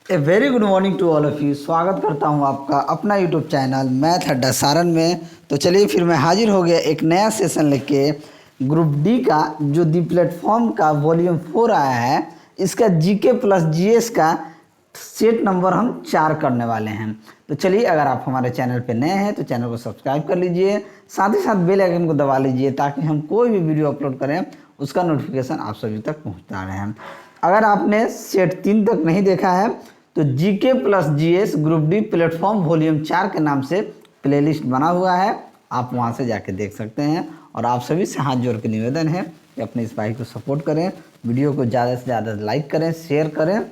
A very good morning to all of you. स्वागत करता हूं आपका अपना यूट्यूब चैनल मैथ अड्डा सारन में। तो चलिए फिर मैं हाजिर हो गया एक नया सेशन लेके। ग्रुप डी का जो दी प्लेटफॉर्म का वॉल्यूम 4 आया है, इसका जीके प्लस जीएस का सेट नंबर हम 4 करने वाले हैं। तो चलिए, अगर आप हमारे चैनल पे नए हैं तो चैनल को सब्सक्राइब कर लीजिए, साथ ही साथ बेल आइकन को दबा लीजिए ताकि हम कोई भी वीडियो अपलोड करें उसका नोटिफिकेशन आप सभी तक पहुंचता रहे। अगर आपने सेट 3 तक नहीं देखा है तो GK plus GS group D platform volume 4 के नाम से प्लेलिस्ट बना हुआ है, आप वहां से जाके देख सकते हैं। और आप सभी से हाथ जोड़ के निवेदन है कि अपने इस भाई को सपोर्ट करें, वीडियो को ज़्यादा से ज़्यादा लाइक करें, शेयर करें।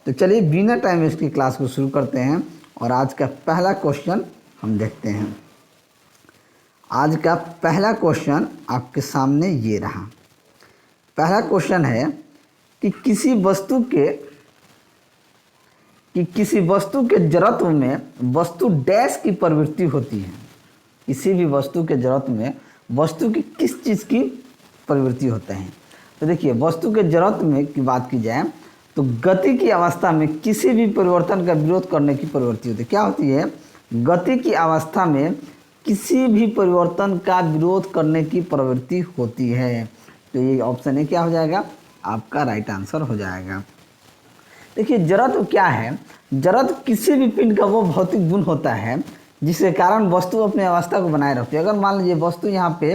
तो चलिए बिना टाइम वेस्ट की क्लास को शुरू करते हैं और आज का पहला क्वेश्चन हम देखते हैं। आज का पहला क्वेश्चन आपके सामने ये रहा। पहला क्वेश्चन है कि किसी वस्तु के जड़त्व में वस्तु डैश की प्रवृत्ति होती है। किसी भी वस्तु के जड़त्व में वस्तु की किस चीज़ की प्रवृत्ति होता है। तो देखिए, वस्तु के जड़त्व में की बात की जाए तो गति की अवस्था में किसी भी परिवर्तन का विरोध करने की प्रवृत्ति होती है। क्या होती है? गति की अवस्था में किसी भी परिवर्तन का विरोध करने की प्रवृत्ति होती है। तो ये ऑप्शन ए क्या हो जाएगा? आपका राइट आंसर हो जाएगा। देखिए, जड़त्व क्या है? जड़त्व किसी भी पिंड का वो भौतिक गुण होता है जिसके कारण वस्तु अपनी अवस्था को बनाए रखती है। अगर मान लीजिए वस्तु यहाँ पे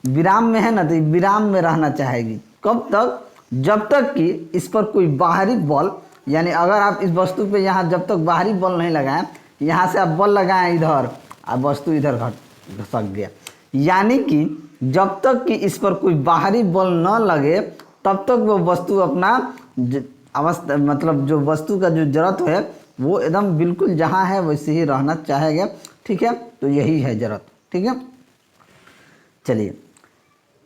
विराम में है ना, तो विराम में रहना चाहेगी। कब तक? जब तक कि इस पर कोई बाहरी बल, यानी अगर आप इस वस्तु पे यहाँ जब तक बाहरी बल नहीं लगाएं, यहाँ से आप बल लगाएं इधर, अब वस्तु इधर घसक गया। यानी कि जब तक कि इस पर कोई बाहरी बल न लगे तब तक वो वस्तु अपना अवस्था, मतलब जो वस्तु का जो जड़त्व है वो एकदम बिल्कुल जहाँ है वैसे ही रहना चाहेगा। ठीक है, तो यही है जड़त्व। ठीक है, चलिए,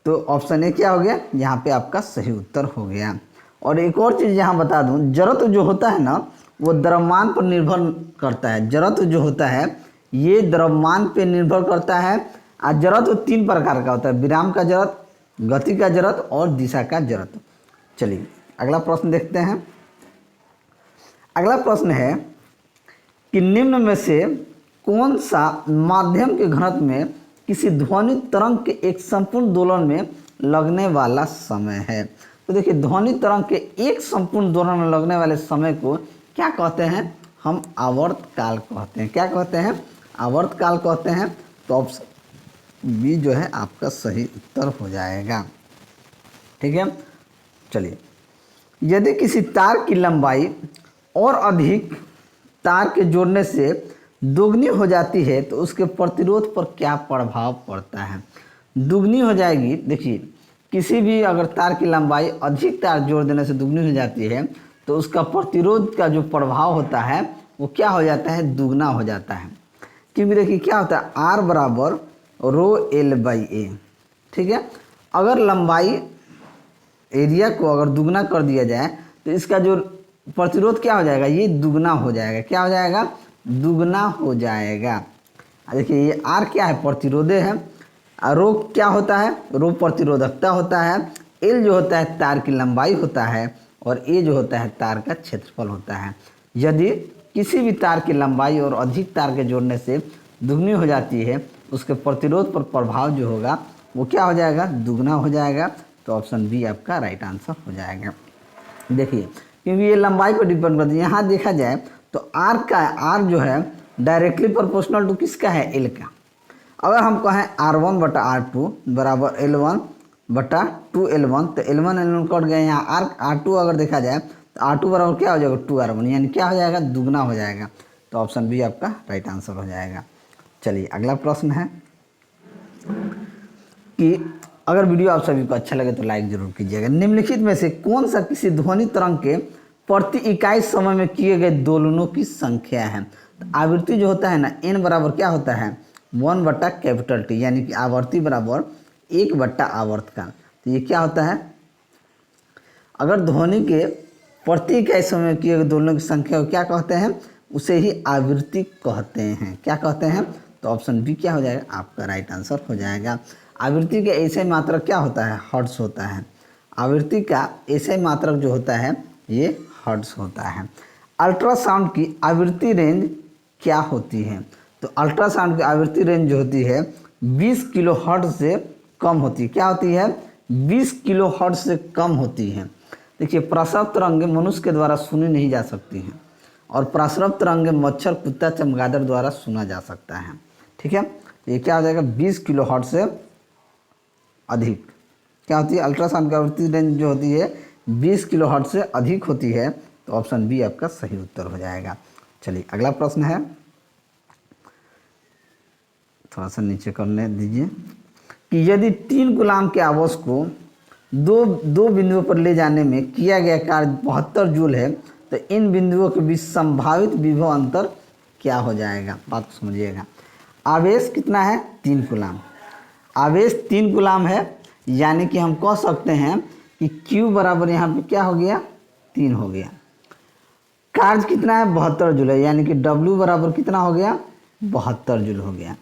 तो ऑप्शन ए क्या हो गया? यहाँ पे आपका सही उत्तर हो गया। और एक और चीज़ यहाँ बता दूँ, जड़त्व जो होता है ना वो द्रव्यमान पर निर्भर करता है। जड़त्व जो होता है ये द्रव्यमान पे निर्भर करता है। और जड़त्व 3 प्रकार का होता है: विराम का जड़त्व, गति का जड़त्व और दिशा का जड़त्व। चलिए अगला प्रश्न देखते हैं। अगला प्रश्न है कि निम्न में से कौन सा माध्यम के घनत्व में किसी ध्वनि तरंग के एक संपूर्ण दोलन में लगने वाला समय है। तो देखिए, ध्वनि तरंग के एक संपूर्ण दोलन में लगने वाले समय को क्या कहते हैं? हम आवर्त काल कहते हैं। क्या कहते हैं? आवर्त काल कहते हैं। तो ऑप्शन बी जो है आपका सही उत्तर हो जाएगा। ठीक है, चलिए, यदि किसी तार की लंबाई और अधिक तार के जोड़ने से दुगनी हो जाती है तो उसके प्रतिरोध पर क्या प्रभाव पड़ता है? दुगनी हो जाएगी। देखिए, किसी भी अगर तार की लंबाई अधिक तार जोड़ देने से दुगनी हो जाती है तो उसका प्रतिरोध का जो प्रभाव होता है वो क्या हो जाता है? दुगना हो जाता है। क्योंकि देखिए क्या होता है, आर बराबर रो एल बाई ए। ठीक है, अगर लंबाई एरिया को अगर दुगना कर दिया जाए तो इसका जो प्रतिरोध क्या हो जाएगा? ये दुगना हो जाएगा। क्या हो जाएगा? दुगना हो जाएगा। देखिए, ये आर क्या है? प्रतिरोधे है। रो क्या होता है? रो प्रतिरोधकता होता है। एल जो होता है तार की लंबाई होता है और ए जो होता है तार का क्षेत्रफल होता है। यदि किसी भी तार की लंबाई और अधिक तार के जोड़ने से दुगनी हो जाती है उसके प्रतिरोध पर प्रभाव जो होगा वो क्या हो जाएगा? दुगना हो जाएगा। तो ऑप्शन बी आपका राइट आंसर हो जाएगा। देखिए, क्योंकि ये लंबाई पर डिपेंड करती है। यहाँ देखा जाए तो आर का, आर जो है डायरेक्टली प्रोपोर्शनल टू किसका है? एल का। अगर हम कहें R1 बटा R2 बराबर L1 बटा 2L1 तो L1 L1 कट गए। यहाँ R2 अगर देखा जाए तो R2 बराबर क्या हो जाएगा? 2R1, यानी क्या हो जाएगा? दुगना हो जाएगा। तो ऑप्शन बी आपका राइट आंसर हो जाएगा। चलिए अगला प्रश्न है कि अगर वीडियो आप सभी को अच्छा लगे तो लाइक जरूर कीजिएगा। निम्नलिखित में से कौन सा किसी ध्वनि तरंग के प्रति इकाई समय में किए गए दोलनों की संख्या है? तो आवृत्ति जो होता है ना, n बराबर क्या होता है? 1 बटा कैपिटल टी, यानी कि आवृत्ति बराबर 1 बटा आवर्तकाल। तो ये क्या होता है? अगर ध्वनि के प्रति इकाई समय में किए गए दोलनों की संख्या को क्या कहते हैं? उसे ही आवृत्ति कहते हैं। क्या कहते हैं? तो ऑप्शन बी क्या हो जाएगा? आपका राइट आंसर हो जाएगा। आवृत्ति का ऐसे मात्रक क्या होता है? हर्ट्ज होता है। आवृत्ति का ऐसे मात्रक जो होता है ये हर्ट्ज होता है। अल्ट्रासाउंड की आवृत्ति रेंज क्या होती है? तो अल्ट्रासाउंड की आवृत्ति रेंज जो होती है 20 किलोहर्ट्ज़ से कम होती है। क्या होती है? 20 किलोहर्ट्ज़ से कम होती है। देखिए, प्रसव तरंगें मनुष्य के द्वारा सुनी नहीं जा सकती हैं और प्रसव तरंगें मच्छर, कुत्ता, चमगादड़ द्वारा सुना जा सकता है। ठीक है, ये क्या हो जाएगा? 20 किलोहर्ट्ज़ से अधिक क्या होती है? अल्ट्रासाउंड की आवृत्ति रेंज जो होती है 20 किलोहर्ट्ज़ से अधिक होती है। तो ऑप्शन बी आपका सही उत्तर हो जाएगा। चलिए अगला प्रश्न है, थोड़ा सा नीचे करने दीजिए, कि यदि 3 कूलाम के आवेश को दो बिंदुओं पर ले जाने में किया गया कार्य 72 जूल है, तो इन बिंदुओं के बीच संभावित विभव अंतर क्या हो जाएगा? बात को समझिएगा। आवेश कितना है? 3 कूलाम। आवेश 3 कूलाम है, यानी कि हम कह सकते हैं कि Q बराबर यहाँ पे क्या हो गया? 3 हो गया। कार्य कितना है? 72 जूल है, यानी कि W बराबर कितना हो गया? 72 जूल हो गया।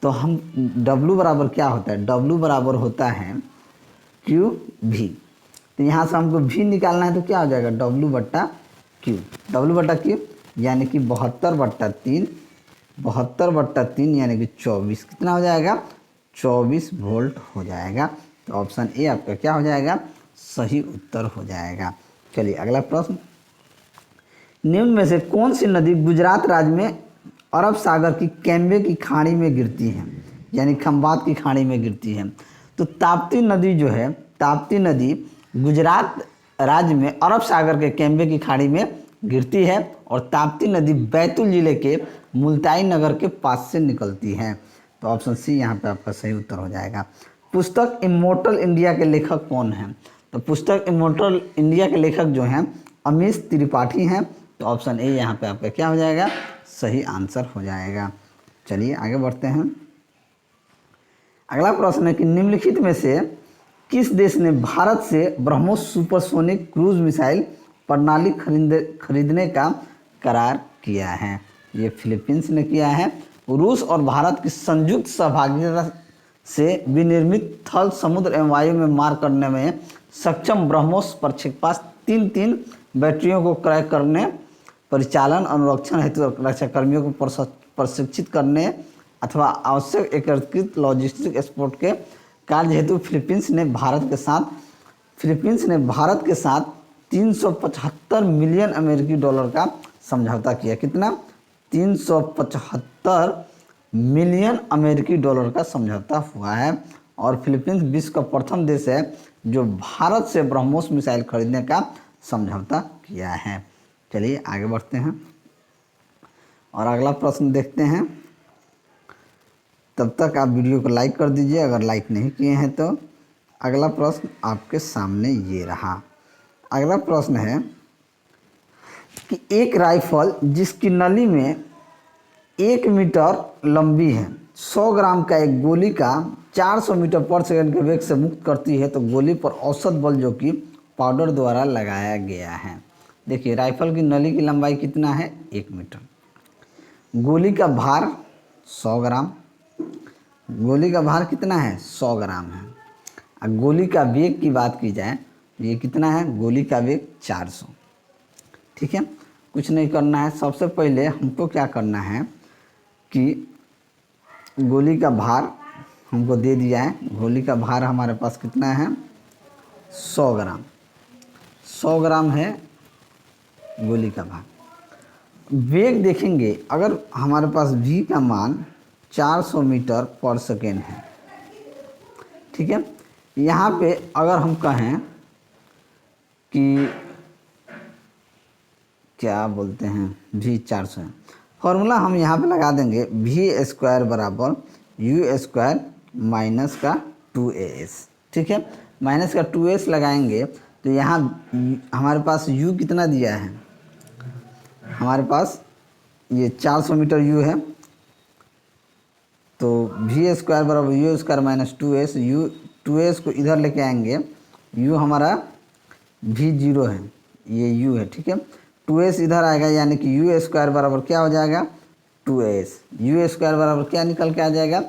तो हम W बराबर क्या होता है? W बराबर होता है QV। तो यहाँ से हमको V निकालना है, तो क्या हो जाएगा? W बट्टा Q। W बट्टा Q यानी कि 72/3, 72/3 यानी कि 24 कितना हो जाएगा? 24 वोल्ट हो जाएगा। तो ऑप्शन ए आपका क्या हो जाएगा? सही उत्तर हो जाएगा। चलिए अगला प्रश्न, निम्न में से कौन सी नदी गुजरात राज्य में अरब सागर की कैम्बे की खाड़ी में गिरती है, यानी खंबात की खाड़ी में गिरती है? तो ताप्ती नदी जो है, ताप्ती नदी गुजरात राज्य में अरब सागर के कैम्बे की खाड़ी में गिरती है और ताप्ती नदी बैतूल जिले के मुल्ताई नगर के पास से निकलती है। तो ऑप्शन सी यहाँ पे आपका सही उत्तर हो जाएगा। पुस्तक इमोर्टल इंडिया के लेखक कौन हैं? तो पुस्तक इमोर्टल इंडिया के लेखक जो हैं अमीश त्रिपाठी हैं। तो ऑप्शन ए यहाँ पे आपका क्या हो जाएगा? सही आंसर हो जाएगा। चलिए आगे बढ़ते हैं। अगला प्रश्न है कि निम्नलिखित में से किस देश ने भारत से ब्रह्मोस सुपरसोनिक क्रूज मिसाइल प्रणाली खरीदने का करार किया है? ये फिलीपींस ने किया है। रूस और भारत की संयुक्त सहभागिता से विनिर्मित थल, समुद्र एवं वायु में मार करने में सक्षम ब्रह्मोस प्रक्षेपणास्त्र 3 बैटरियों को क्रय करने, परिचालन, अनुरक्षण हेतु रक्षाकर्मियों को प्रशिक्षित करने अथवा आवश्यक एकीकृत लॉजिस्टिक एक्सपोर्ट के कार्य हेतु फिलीपींस ने भारत के साथ 375 मिलियन अमेरिकी डॉलर का समझौता किया। कितना? 375 मिलियन अमेरिकी डॉलर का समझौता हुआ है। और फिलीपींस विश्व का प्रथम देश है जो भारत से ब्रह्मोस मिसाइल खरीदने का समझौता किया है। चलिए आगे बढ़ते हैं और अगला प्रश्न देखते हैं। तब तक आप वीडियो को लाइक कर दीजिए अगर लाइक नहीं किए हैं तो। अगला प्रश्न आपके सामने ये रहा। अगला प्रश्न है कि एक राइफल जिसकी नली में 1 मीटर लंबी है, 100 ग्राम का एक गोली का 400 मीटर पर सेकंड के वेग से मुक्त करती है, तो गोली पर औसत बल जो कि पाउडर द्वारा लगाया गया है। देखिए, राइफल की नली की लंबाई कितना है? 1 मीटर। गोली का भार 100 ग्राम। गोली का भार कितना है? 100 ग्राम है। और गोली का वेग की बात की जाए तो ये कितना है? गोली का वेग 400। ठीक है, कुछ नहीं करना है। सबसे पहले हमको क्या करना है कि गोली का भार हमको दे दिया है। गोली का भार हमारे पास कितना है? 100 ग्राम। 100 ग्राम है गोली का भार। वेग देखेंगे, अगर हमारे पास v का मान 400 मीटर पर सेकेंड है, ठीक है, यहाँ पे अगर हम कहें कि क्या बोलते हैं v 400 है, फॉर्मूला हम यहाँ पे लगा देंगे v² बराबर u² माइनस का 2as। ठीक है, माइनस का 2s लगाएंगे तो यहाँ हमारे पास u कितना दिया है? हमारे पास ये 400 मीटर u है, तो v² बराबर u² minus 2s। u 2s को इधर लेके आएंगे, u हमारा v0 है, ये u है। ठीक है, 2s इधर आएगा यानी कि u² बराबर क्या हो जाएगा? 2s। u² बराबर क्या निकल के आ जाएगा?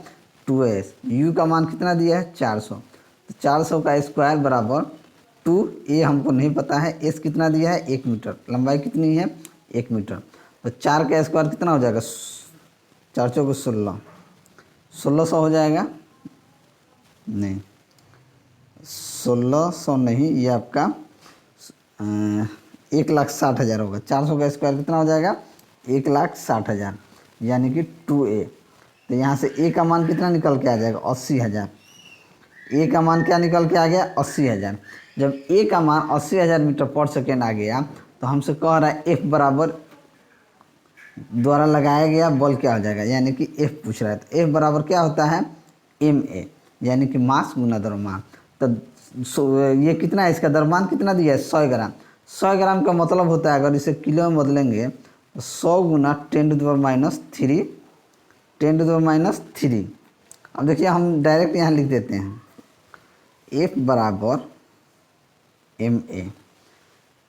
2s। u का मान कितना दिया है? 400। तो 400 का स्क्वायर बराबर 2, ये हमको नहीं पता है। s कितना दिया है? 1 मीटर। लंबाई कितनी है? 1 मीटर। तो 4 का स्क्वायर कितना हो जाएगा, 4 चौके 16, 1600 हो जाएगा, नहीं 1600 नहीं, ये आपका 1,60,000 होगा। 400 का स्क्वायर कितना हो जाएगा, 1,60,000, यानी कि 2a। तो यहाँ से a का मान कितना निकल के आ जाएगा, 80,000। a का मान क्या निकल के आ गया, 80,000। जब a का मान 80,000 मीटर पर सेकेंड आ गया तो हमसे कह रहा है F बराबर द्वारा लगाया गया बल क्या हो जाएगा, यानी कि F पूछ रहा है। तो F बराबर क्या होता है, ma, यानी कि मास गुना द्रव्यमान। तो ये कितना है, इसका द्रव्यमान कितना दिया है, 100 ग्राम। 100 ग्राम का मतलब होता है, अगर इसे किलो में बदलेंगे तो 100 गुना 10⁻³ 10⁻³। अब देखिए हम डायरेक्ट यहाँ लिख देते हैं, F बराबर ma,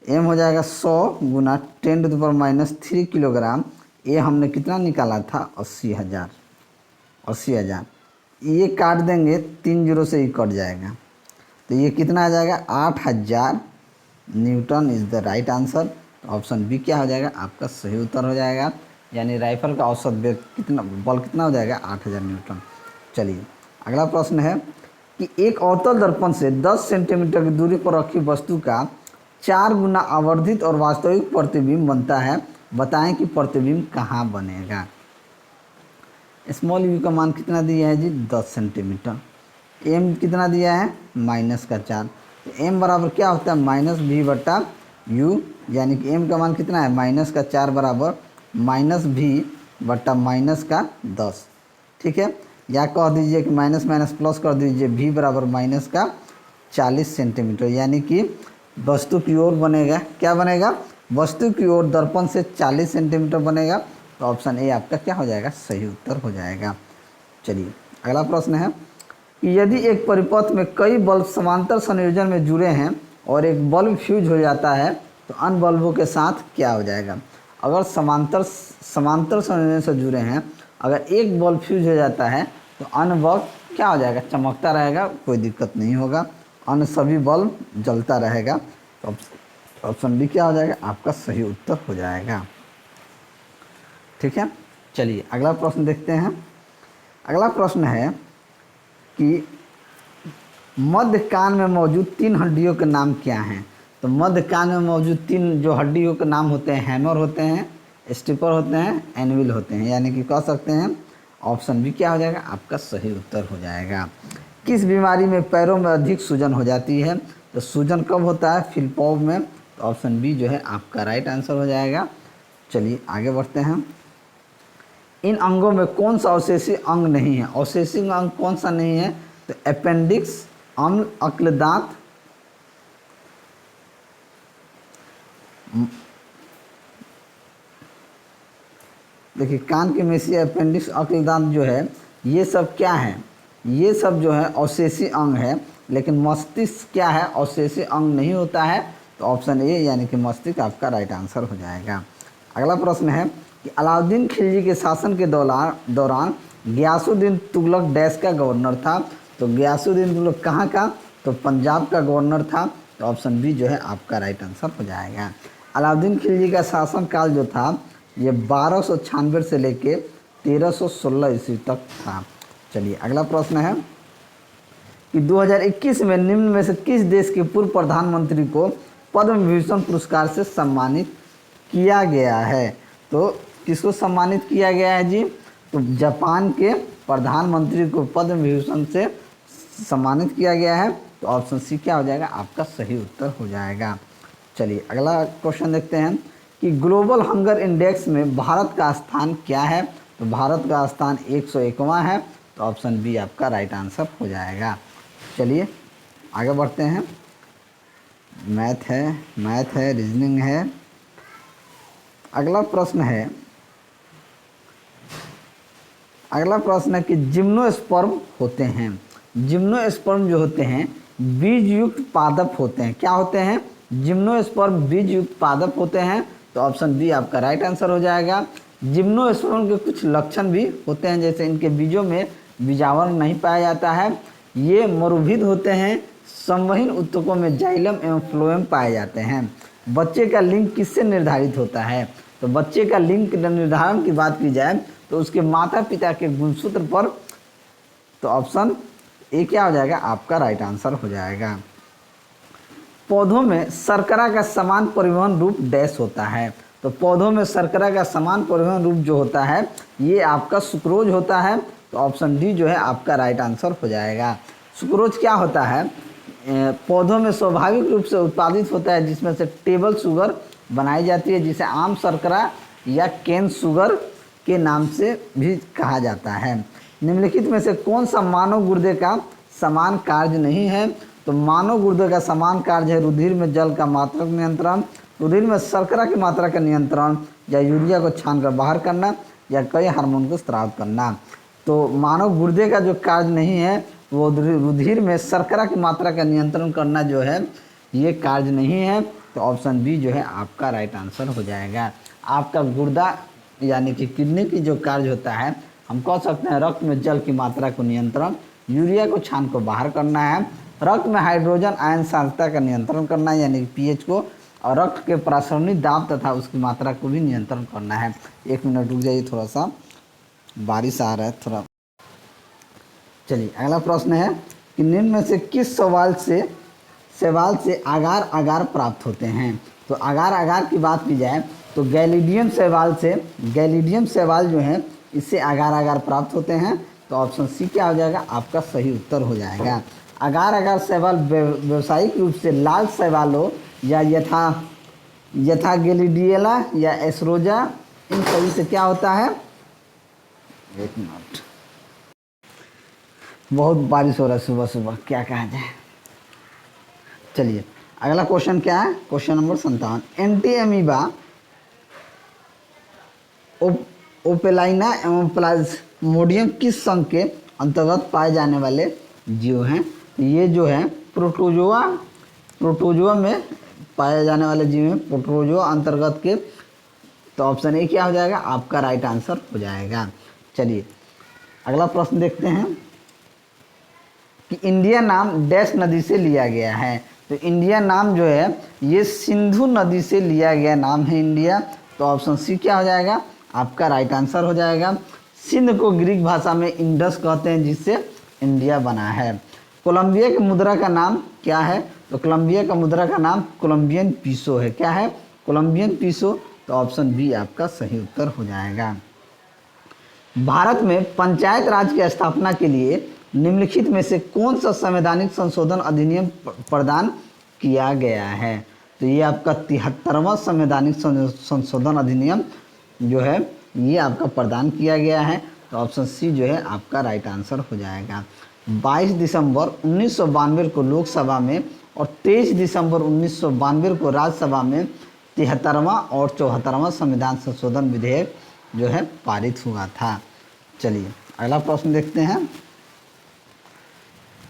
m हो जाएगा 100 गुना 10⁻³ किलोग्राम। ये हमने कितना निकाला था, 80,000। 80,000 ये काट देंगे, 3 जीरो से ही कट जाएगा, तो ये कितना आ जाएगा, 8,000 Newton is the right answer. तो ऑप्शन बी क्या हो जाएगा, आपका सही उत्तर हो जाएगा। यानी राइफल का औसत वेग कितना, बल कितना हो जाएगा, 8,000 न्यूटन। चलिए अगला प्रश्न है कि एक अवतल दर्पण से 10 सेंटीमीटर की दूरी पर रखी वस्तु का 4 गुना आवर्धित और वास्तविक प्रतिबिंब बनता है, बताएं कि प्रतिबिंब कहाँ बनेगा। स्मॉल यू का मान कितना दिया है जी, 10 सेंटीमीटर। एम कितना दिया है, -4। तो एम बराबर क्या होता है, -v/u, यानी कि एम का मान कितना है, -4 बराबर -v/-10। ठीक है, या कह दीजिए कि माइनस माइनस प्लस कर दीजिए, v बराबर -40 सेंटीमीटर, यानी कि वस्तु की ओर बनेगा, क्या बनेगा, वस्तु की ओर दर्पण से 40 सेंटीमीटर बनेगा। तो ऑप्शन ए आपका क्या हो जाएगा, सही उत्तर हो जाएगा। चलिए अगला प्रश्न है कि यदि एक परिपथ में कई बल्ब समांतर संयोजन में जुड़े हैं और एक बल्ब फ्यूज हो जाता है तो अन्य बल्बों के साथ क्या हो जाएगा। अगर समांतर संयोजन से जुड़े हैं, अगर एक बल्ब फ्यूज हो जाता है तो अन्य बल्ब क्या हो जाएगा, चमकता रहेगा, कोई दिक्कत नहीं होगा, अन्य सभी बल्ब जलता रहेगा। तो ऑप्शन बी क्या हो जाएगा, आपका सही उत्तर हो जाएगा। ठीक है, चलिए अगला प्रश्न देखते हैं। अगला प्रश्न है कि मध्य कान में मौजूद 3 हड्डियों के नाम क्या हैं। तो मध्य कान में मौजूद 3 जो हड्डियों के नाम होते हैं, हैमर होते हैं, स्टिपर होते हैं, एनविल होते हैं, यानी कि कह सकते हैं ऑप्शन बी क्या हो जाएगा, आपका सही उत्तर हो जाएगा। किस बीमारी में पैरों में अधिक सूजन हो जाती है। तो सूजन कब होता है, फिलिप्पोव में। तो ऑप्शन बी जो है आपका राइट आंसर हो जाएगा। चलिए आगे बढ़ते हैं। इन अंगों में कौन सा अवशेषी अंग नहीं है, अवशेषी अंग कौन सा नहीं है। तो अपेंडिक्स, अम्ल, अक्लदांत, देखिए कान की मेसी, अपेंडिक्स, अक्लदांत जो है ये सब क्या है, ये सब जो है अवशेषी अंग है, लेकिन मस्तिष्क क्या है, अवशेषी अंग नहीं होता है। तो ऑप्शन ए यानी कि मस्तिष्क आपका राइट आंसर हो जाएगा। अगला प्रश्न है कि अलाउद्दीन खिलजी के शासन के दौरान गियासुद्दीन तुगलक डैश का गवर्नर था। तो गियासुद्दीन तुगलक कहाँ का, तो पंजाब का गवर्नर था। तो ऑप्शन बी जो है आपका राइट आंसर हो जाएगा। अलाउद्दीन खिलजी का शासनकाल जो था ये 1296 से लेके 1316 ईस्वी तक था। चलिए अगला प्रश्न है कि 2021 में निम्न में से किस देश के पूर्व प्रधानमंत्री को पद्म विभूषण पुरस्कार से सम्मानित किया गया है। तो किसको सम्मानित किया गया है जी, तो जापान के प्रधानमंत्री को पद्म विभूषण से सम्मानित किया गया है। तो ऑप्शन सी क्या हो जाएगा, आपका सही उत्तर हो जाएगा। चलिए अगला क्वेश्चन देखते हैं कि ग्लोबल हंगर इंडेक्स में भारत का स्थान क्या है। तो भारत का स्थान 101वां है। तो ऑप्शन बी आपका राइट आंसर हो जाएगा। चलिए आगे बढ़ते हैं। मैथ है, रीजनिंग है। अगला प्रश्न है कि जिम्नोस्पर्म होते हैं, जिम्नोस्पर्म जो होते हैं बीज युक्त पादप होते हैं। क्या होते हैं, जिम्नोस्पर्म बीज युक्त पादप होते हैं। तो ऑप्शन बी आपका राइट आंसर हो जाएगा। जिम्नोस्पर्म के कुछ लक्षण भी होते हैं, जैसे इनके बीजों में बीजावरण नहीं पाया जाता है, ये मरुभिद होते हैं, संवहन ऊतकों में जाइलम एवं फ्लोएम पाए जाते हैं। बच्चे का लिंग किससे निर्धारित होता है। तो बच्चे का लिंग निर्धारण की बात की जाए तो उसके माता पिता के गुणसूत्र पर, तो ऑप्शन ए क्या हो जाएगा, आपका राइट आंसर हो जाएगा। पौधों में शर्करा का समान परिवहन रूप डैश होता है। तो पौधों में शर्करा का समान परिवहन रूप जो होता है ये आपका सुक्रोज होता है। तो ऑप्शन डी जो है आपका राइट आंसर हो जाएगा। सुक्रोज क्या होता है, पौधों में स्वाभाविक रूप से उत्पादित होता है, जिसमें से टेबल शुगर बनाई जाती है, जिसे आम शर्करा या केन शुगर के नाम से भी कहा जाता है। निम्नलिखित में से कौन सा मानव गुर्दे का समान कार्य नहीं है। तो मानव गुर्दे का समान कार्य है रुधिर में जल का मात्रक नियंत्रण, रुधिर में शर्करा की मात्रा का नियंत्रण, या यूरिया को छानकर बाहर करना, या कई हार्मोन को स्राव करना। तो मानव गुर्दे का जो कार्य नहीं है वो रुधिर में शर्करा की मात्रा का नियंत्रण करना जो है ये कार्य नहीं है। तो ऑप्शन बी जो है आपका राइट आंसर हो जाएगा। आपका गुर्दा यानी कि किडनी की जो कार्य होता है हम कह सकते हैं रक्त में जल की मात्रा को नियंत्रण, यूरिया को छान को बाहर करना है, रक्त में हाइड्रोजन आयन सांद्रता का नियंत्रण करना है यानी कि पीएच को, और रक्त के प्रासरणी दाब तथा उसकी मात्रा को भी नियंत्रण करना है। 1 मिनट रुक जाइए, थोड़ा सा बारिश आ रहा है थोड़ा। चलिए अगला प्रश्न है कि निम्न में से किस शैवाल से आगार आगार प्राप्त होते हैं। तो आगार आगार की बात की जाए तो गैलिडियम शैवाल जो है इससे आगार आगार प्राप्त होते हैं। तो ऑप्शन सी क्या हो जाएगा, आपका सही उत्तर हो जाएगा। आगार आगार शैवाल व्यावसायिक रूप से लाल शैवालों या यथा गैलिडियला या एस्रोजा इन सभी से क्या होता है। 1 मिनट, बहुत बारिश हो रहा है सुबह सुबह, क्या कहा जाए। चलिए अगला क्वेश्चन क्या है, क्वेश्चन नंबर 57। एंटी अमीबा ओपेलाइना एवं प्लाज्मोडियम किस संघ के अंतर्गत पाए जाने वाले जीव हैं। ये जो है प्रोटोजोआ में पाए जाने वाले जीव हैं, प्रोटोजोआ अंतर्गत के। तो ऑप्शन ए क्या हो जाएगा, आपका राइट आंसर हो जाएगा। चलिए अगला प्रश्न देखते हैं कि इंडिया नाम डैश नदी से लिया गया है। तो इंडिया नाम जो है ये सिंधु नदी से लिया गया नाम है इंडिया। तो ऑप्शन सी क्या हो जाएगा, आपका राइट आंसर हो जाएगा। सिंध को ग्रीक भाषा में इंडस कहते हैं जिससे इंडिया बना है। कोलंबिया की मुद्रा का नाम क्या है। तो कोलंबिया का मुद्रा का नाम कोलंबियन पीसो है। क्या है, कोलंबियन पीसो। तो ऑप्शन बी आपका सही उत्तर हो जाएगा। भारत में पंचायत राज की स्थापना के लिए निम्नलिखित में से कौन सा संवैधानिक संशोधन अधिनियम प्रदान किया गया है। तो ये आपका 73वां संवैधानिक संशोधन अधिनियम जो है ये आपका प्रदान किया गया है। तो ऑप्शन सी जो है आपका राइट आंसर हो जाएगा। 22 दिसंबर 1992 को लोकसभा में और 23 दिसंबर 1992 को राज्यसभा में 73वां और 74वां संविधान संशोधन विधेयक जो है पारित हुआ था। चलिए अगला प्रश्न देखते हैं।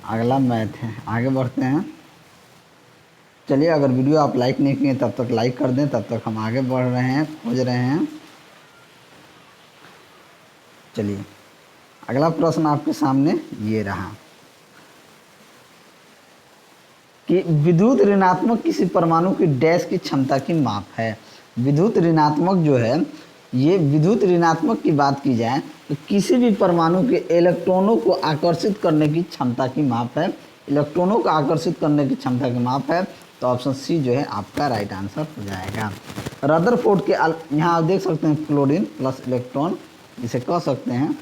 अगला मैथ है, आगे बढ़ते हैं। चलिए अगर वीडियो आप लाइक नहीं किए तब तक लाइक कर दें, तब तक हम आगे बढ़ रहे हैं, खोज रहे हैं। चलिए अगला प्रश्न आपके सामने ये रहा कि विद्युत ऋणात्मक किसी परमाणु की डैश की क्षमता की माप है। विद्युत ऋणात्मक जो है ये विद्युत ऋणात्मक की बात की जाए तो किसी भी परमाणु के इलेक्ट्रॉनों को आकर्षित करने की क्षमता की माप है। इलेक्ट्रॉनों को आकर्षित करने की क्षमता की माप है। तो ऑप्शन सी जो है आपका राइट आंसर हो जाएगा। रदरफोर्ड के यहाँ आप देख सकते हैं क्लोरीन प्लस इलेक्ट्रॉन इसे कह सकते हैं।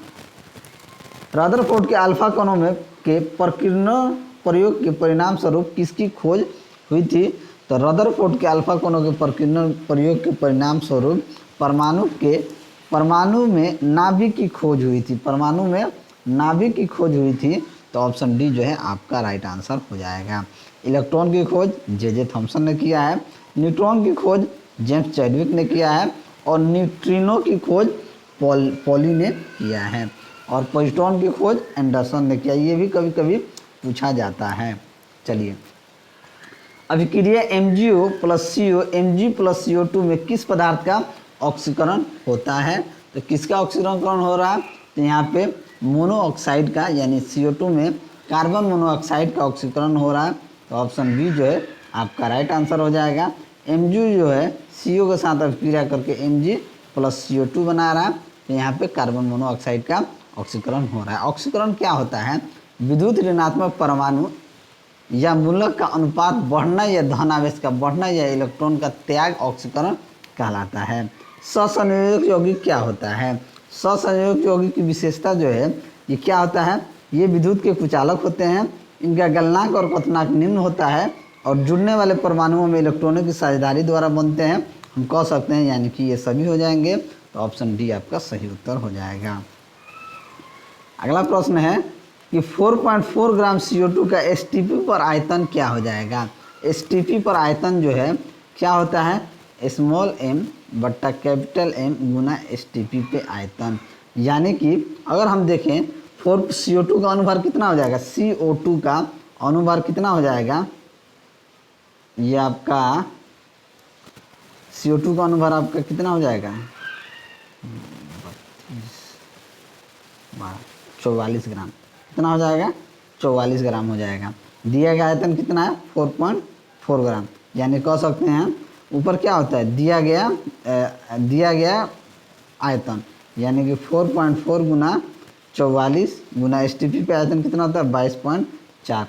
रदरफोर्ड के अल्फा कणों में के प्रकीर्णन प्रयोग के परिणाम स्वरूप किसकी खोज हुई थी। तो रदरफोर्ड के अल्फा कणों के प्रकीर्णन प्रयोग के परिणाम स्वरूप परमाणु में नाभिक की खोज हुई थी। परमाणु में नाभिक की खोज हुई थी। तो ऑप्शन डी जो है आपका राइट आंसर हो जाएगा। इलेक्ट्रॉन की खोज जे थॉमसन ने किया है, न्यूट्रॉन की खोज जेम्स चैडविक ने किया है, और न्यूट्रिनो की खोज पॉली ने किया है, और पोस्टॉन की खोज एंडरसन ने किया। ये भी कभी कभी पूछा जाता है। चलिए अभिक्रिया MgO plus CO Mg plus CO2 में किस पदार्थ का ऑक्सीकरण होता है। तो किसका ऑक्सीकरण हो रहा है। तो यहाँ पे मोनोऑक्साइड का यानी CO2 में कार्बन मोनोऑक्साइड का ऑक्सीकरण हो रहा है। तो ऑप्शन बी जो है आपका राइट आंसर हो जाएगा। Mg जो है CO के साथ अभिक्रिया करके Mg प्लस CO2 बना रहा है, तो यहाँ पे कार्बन मोनोऑक्साइड का ऑक्सीकरण हो रहा है। ऑक्सीकरण क्या होता है? विद्युत ऋणात्मक परमाणु या मूलक का अनुपात बढ़ना या धनावेश का बढ़ना या इलेक्ट्रॉन का त्याग ऑक्सीकरण कहलाता है। ससंयोजक यौगिक क्या होता है? ससंयोजक यौगिक की विशेषता जो है ये क्या होता है? ये विद्युत के कुचालक होते हैं, इनका गलनांक और क्वथनांक निम्न होता है और जुड़ने वाले परमाणुओं में इलेक्ट्रॉनों की साझेदारी द्वारा बनते हैं। हम कह सकते हैं यानी कि ये सभी हो जाएंगे, तो ऑप्शन डी आपका सही उत्तर हो जाएगा। अगला प्रश्न है कि 4.4 ग्राम CO2 का STP पर आयतन क्या हो जाएगा? STP पर आयतन जो है क्या होता है? स्मॉल m बट्टा कैपिटल M गुना STP पे आयतन। यानी कि अगर हम देखें 4 CO2 का अनुभार कितना हो जाएगा? CO2 का अनुभार कितना हो जाएगा? ये आपका CO2 का अनुभार आपका कितना हो जाएगा? 44 ग्राम। कितना हो जाएगा? 44 ग्राम हो जाएगा। दिया गया आयतन कितना है? 4.4 ग्राम। यानी कह सकते हैं ऊपर क्या होता है? दिया गया आयतन, यानी कि 4.4 गुना 44 गुना STP पे आयतन कितना होता है? 22.4।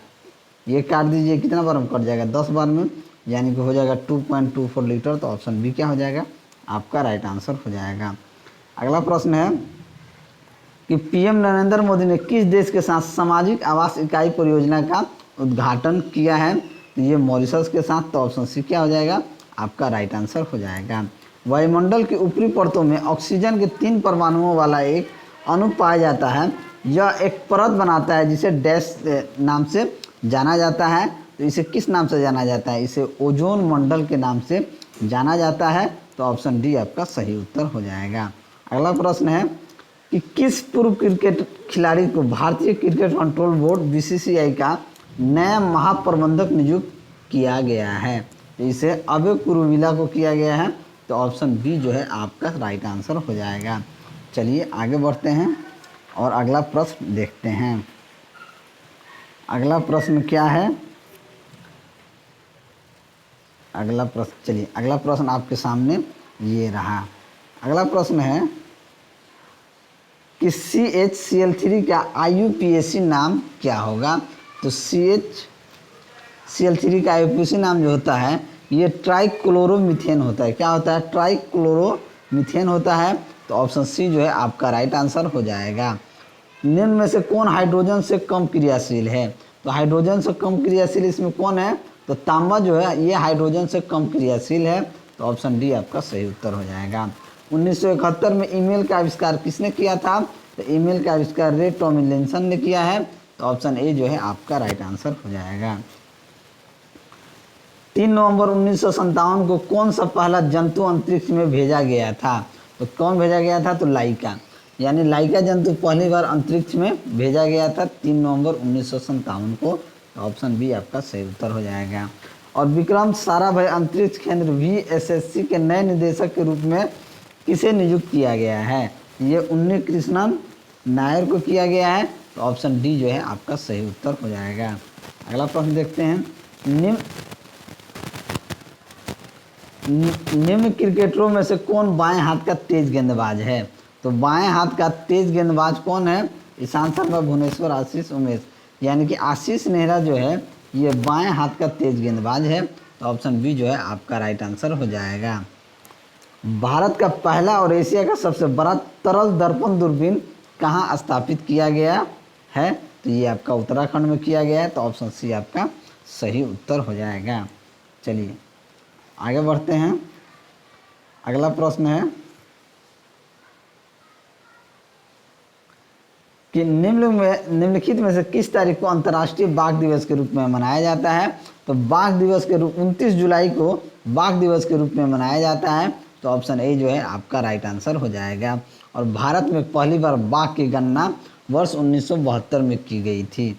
ये काट दीजिए, कितना बार में कट जाएगा? 10 बार में, यानी कि हो जाएगा 2.24 लीटर। तो ऑप्शन बी क्या हो जाएगा? आपका राइट आंसर हो जाएगा। अगला प्रश्न है कि PM नरेंद्र मोदी ने किस देश के साथ सामाजिक आवास इकाई परियोजना का उद्घाटन किया है? तो ये मॉरिशस के साथ। तो ऑप्शन सी क्या हो जाएगा? आपका राइट आंसर हो जाएगा। वायुमंडल की ऊपरी परतों में ऑक्सीजन के 3 परमाणुओं वाला एक अणु पाया जाता है। यह एक परत बनाता है जिसे डैश नाम से जाना जाता है। तो इसे किस नाम से जाना जाता है? इसे ओजोन मंडल के नाम से जाना जाता है। तो ऑप्शन डी आपका सही उत्तर हो जाएगा। अगला प्रश्न है कि किस पूर्व क्रिकेट खिलाड़ी को भारतीय क्रिकेट कंट्रोल बोर्ड BCCI का नया महाप्रबंधक नियुक्त किया गया है? तो इसे अभय कुरुविला को किया गया है। तो ऑप्शन बी जो है आपका राइट आंसर हो जाएगा। चलिए आगे बढ़ते हैं और अगला प्रश्न देखते हैं। अगला प्रश्न क्या है? अगला प्रश्न आपके सामने ये रहा। अगला प्रश्न है कि CHCl3 का IUPAC नाम क्या होगा? तो CHCl3 का IUPAC नाम जो होता है ये ट्राइक्लोरोमीथेन होता है। क्या होता है? ट्राइक्लोरोमीथेन होता है। तो ऑप्शन सी जो है आपका राइट आंसर हो जाएगा। निम्न में से कौन हाइड्रोजन से कम क्रियाशील है? तो हाइड्रोजन से कम क्रियाशील इसमें कौन है? तो तांबा जो है ये हाइड्रोजन से कम क्रियाशील है। तो ऑप्शन डी आपका सही उत्तर हो जाएगा। 1971 में ईमेल का आविष्कार किसने किया था? तो ईमेल का आविष्कार रे टॉमिलिंसन ने किया है। तो ऑप्शन ए जो है आपका राइट आंसर हो जाएगा। 3 नवंबर 1957 को कौन सा पहला जंतु अंतरिक्ष में भेजा गया था? तो कौन भेजा गया था? तो लाइका, यानी लाइका जंतु पहली बार अंतरिक्ष में भेजा गया था 3 नवंबर 1957 को। तो ऑप्शन बी आपका सही उत्तर हो जाएगा। और विक्रम साराभाई अंतरिक्ष केंद्र VSSC के नए निदेशक के रूप में किसे नियुक्त किया गया है? ये उन्नी कृष्णन नायर को किया गया है। तो ऑप्शन डी जो है आपका सही उत्तर हो जाएगा। अगला प्रश्न देखते हैं। निम्न क्रिकेटरों में से कौन बाएं हाथ का तेज गेंदबाज है? तो बाएं हाथ का तेज गेंदबाज कौन है? ईशांत शर्मा, भुवनेश्वर, आशीष, उमेश। यानी कि आशीष नेहरा जो है ये बाएं हाथ का तेज गेंदबाज है। तो ऑप्शन बी जो है आपका राइट आंसर हो जाएगा। भारत का पहला और एशिया का सबसे बड़ा तरल दर्पण दूरबीन कहाँ स्थापित किया गया है? तो ये आपका उत्तराखंड में किया गया है। तो ऑप्शन सी आपका सही उत्तर हो जाएगा। चलिए आगे बढ़ते हैं। अगला प्रश्न है कि निम्नलिखित में से किस तारीख को अंतर्राष्ट्रीय बाघ दिवस के रूप में मनाया जाता है? तो बाघ दिवस के रूप 29 जुलाई को बाघ दिवस के रूप में मनाया जाता है। तो ऑप्शन ए जो है आपका राइट आंसर हो जाएगा। और भारत में पहली बार बाघ की गणना वर्ष 1972 में की गई थी।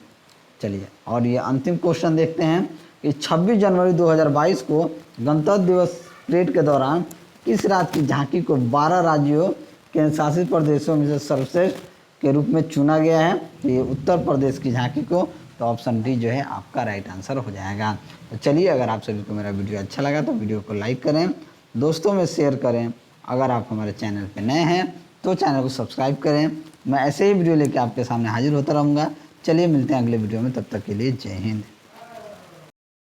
चलिए और ये अंतिम क्वेश्चन देखते हैं कि 26 जनवरी 2022 को गणतंत्र दिवस परेड के दौरान किस राज्य की झांकी को 12 राज्यों केंद्र शासित प्रदेशों में से सर्वश्रेष्ठ के रूप में चुना गया है? तो ये उत्तर प्रदेश की झांकी को तो ऑप्शन डी जो है आपका राइट आंसर हो जाएगा। तो चलिए, अगर आप सभी को मेरा वीडियो अच्छा लगा तो वीडियो को लाइक करें, दोस्तों में शेयर करें। अगर आप हमारे चैनल पर नए हैं तो चैनल को सब्सक्राइब करें। मैं ऐसे ही वीडियो लेके आपके सामने हाजिर होता रहूँगा। चलिए मिलते हैं अगले वीडियो में, तब तक के लिए जय हिंद।